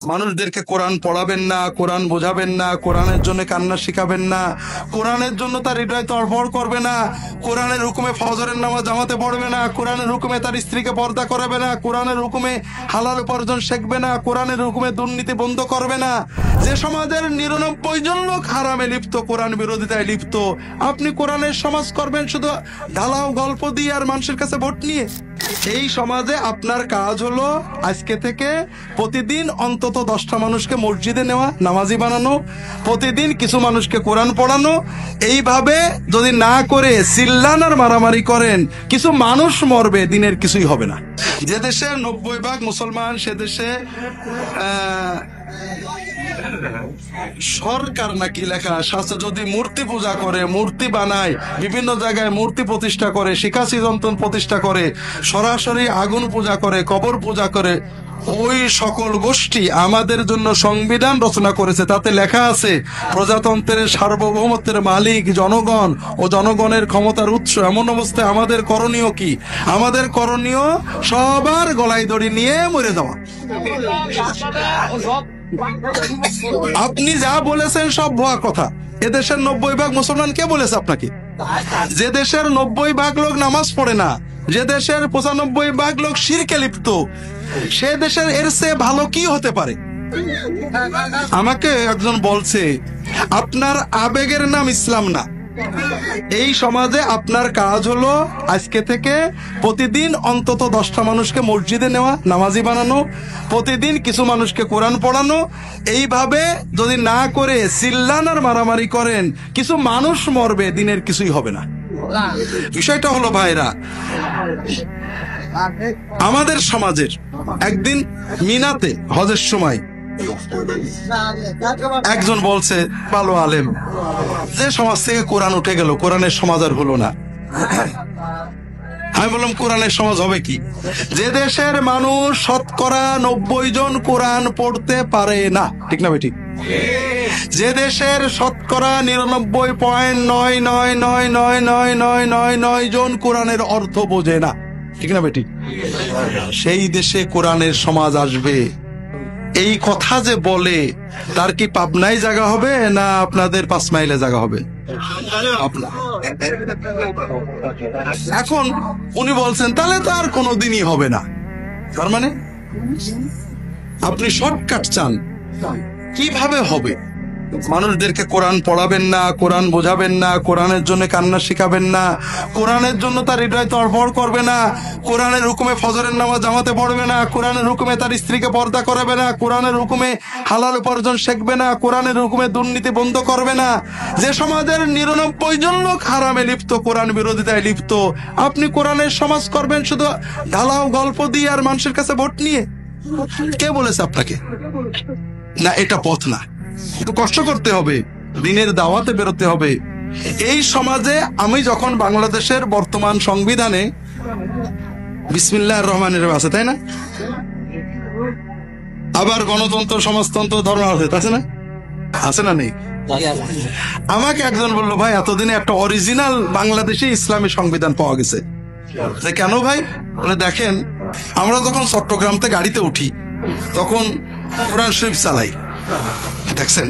মানুষদেরকে কোরআন পড়াবেন না, কোরআন বোঝাবেন না, কোরআনের জন্য কান্না শিখাবেন না, কোরআনের জন্য তার হৃদয় তড়ফড় করবে না, কোরআনের হুকুমে ফজরের নামাজ জামাতে পড়বে না, কোরআনের হুকুমে তার স্ত্রীকে পর্দা করাবে না, কোরআনের হুকুমে হালাল উপার্জন শিখবে না, কোরআনের হুকুমে দুর্নীতি বন্ধ করবে না। যে সমাজের 99 জন লোক হারামে লিপ্ত, কোরআন বিরোধিতায় লিপ্ত, আপনি কোরআনের সমাজ করবেন শুধু ঢালাও গল্প দিয়ে আর মানুষের কাছে ভোট নিয়ে? এই সমাজে আপনার কাজ হলো আজকে থেকে প্রতিদিন অন্তত 10টা মানুষকে মসজিদে নেওয়া, নামাজি বানানো, প্রতিদিন কিছু মানুষকে কোরআন পড়ানো। এইভাবে যদি না করে চিল্লান আর মারামারি করেন, কিছু মানুষ মরবে, দিনের কিছুই হবে না। যে দেশে 90% মুসলমান, সে দেশে সরকার নাকি লেখা শাস্ত্র যদি মূর্তি পূজা করে, মূর্তি বানায়, বিভিন্ন জায়গায় মূর্তি প্রতিষ্ঠা করে, শিকাসি যন্ত্র প্রতিষ্ঠা করে, সরাসরি আগুন পূজা করে, কবর পূজা করে, ওই সকল গোষ্ঠী আমাদের জন্য সংবিধান রচনা করেছে। তাতে লেখা আছে প্রজাতন্ত্রের সার্বভৌমত্বের মালিক জনগণ ও জনগণের ক্ষমতার উৎস। এমন অবস্থায় আমাদের করণীয় কি? আমাদের করণীয় সবার গলায় দড়ি নিয়ে মরে যাওয়া। আপনি যা বলেছেন সব ভুয়া কথা। এদেশের 90% মুসলমান কে বলেছে আপনাকে? যে দেশের 90% লোক নামাজ পড়ে না, যে দেশের 95% লোক শিরকে লিপ্ত, সে দেশের এর চেয়ে ভালো কি হতে পারে? আমাকে একজন বলছে আপনার আবেগের নাম ইসলাম না। এই সমাজে আপনার কাজ হলো আজকে থেকে প্রতিদিন অন্তত 10টা মানুষকে মসজিদে নেওয়া, নামাজি বানানো, প্রতিদিন কিছু মানুষকে কোরআন পড়ানো। এইভাবে যদি না করে চিল্লান আর মারামারি করেন, কিছু মানুষ মরবে, দিনের কিছুই হবে না। বিষয়টা হলো ভাইরা, আমাদের সমাজের একদিন মিনাতে হজের সময় একজন বলছে, ভালো আলেম, যে সমাজ থেকে কোরআন উঠে গেল, কোরআনের সমাজ আর হলো না। আমি বললাম কোরআনের সমাজ হবে কি? যে দেশের মানুষ 90% জন কোরআন পড়তে পারে না, ঠিক না ভাই? ঠিক। যে দেশের 99.999999999 জন কোরআনের অর্থ বোঝে না, ঠিক না ভাই? ঠিক। সেই দেশে কোরআনের সমাজ আসবে। এই কথা যে বলে, তার কি পাবনায় জায়গা হবে না আপনাদের 5 মাইলে জায়গা হবে? এখন উনি বলছেন তাহলে তো আর কোনোদিনই হবে না। তার মানে আপনি শর্টকাট চান। কিভাবে হবে? মানুষদেরকে কোরআন পড়াবেন না, কোরআন বোঝাবেন না, কোরআনের জন্য কান্না শিখাবেন না, কোরআনের জন্য তার হৃদয় তড়ফড় করবে না, কোরআনের হুকুমে ফজরের নামাজ জামাতে পড়বে না, কোরআনের হুকুমে তার স্ত্রীকে পর্দা করাবে না, কোরআনের হুকুমে হালাল উপার্জন শিখবে না, কোরআনের হুকুমে দুর্নীতি বন্ধ করবে না। যে সমাজের 99 জন লোক হারামে লিপ্ত, কোরআন বিরোধিতায় লিপ্ত, আপনি কোরআনের সমাজ করবেন শুধু ঢালাও গল্প দিয়ে আর মানুষের কাছে ভোট নিয়ে? কে বলেছে আপনাকে? না, এটা পথ না। একটু কষ্ট করতে হবে, দিনের দাওয়াতে বেরোতে হবে। এই সমাজে আমি যখন বাংলাদেশের বর্তমান সংবিধানে বিসমিল্লাহির রহমানির রহিম আছে, তাই না? আবার গণতন্ত্র, সমাজতন্ত্র, ধর্ম আছে না? আছে না? নেই? আমাকে একজন বললো, ভাই এতদিনে একটা অরিজিনাল বাংলাদেশে ইসলামী সংবিধান পাওয়া গেছে। কেন ভাই? বলে দেখেন, আমরা যখন চট্টগ্রাম থেকে গাড়িতে উঠি তখন কোরআন শরীফ চালাই। দেখছেন,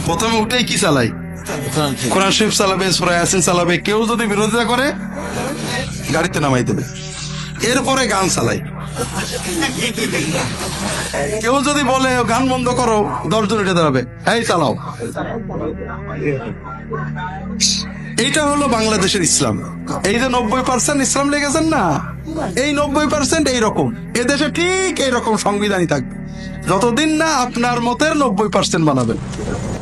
প্রথমে উঠেই কি চালাই? কোরআন শরীফ চালাবে, সূরা ইয়াসিন চালাবে। কেউ যদি বিরোধিতা করে গাড়িতে নামাই দেবে। এরপরে গান চালাই। কেউ যদি বলে গান বন্ধ করো, 10 জন উঠে দাঁড়াবে, এই চালাও। এইটা হলো বাংলাদেশের ইসলাম। এই যে 90% ইসলাম লেগেছেন না, এই 90% এইরকম। এদেশে ঠিক এইরকম সংবিধানই থাকবে যতদিন না আপনার মতের 90% বানাবেন।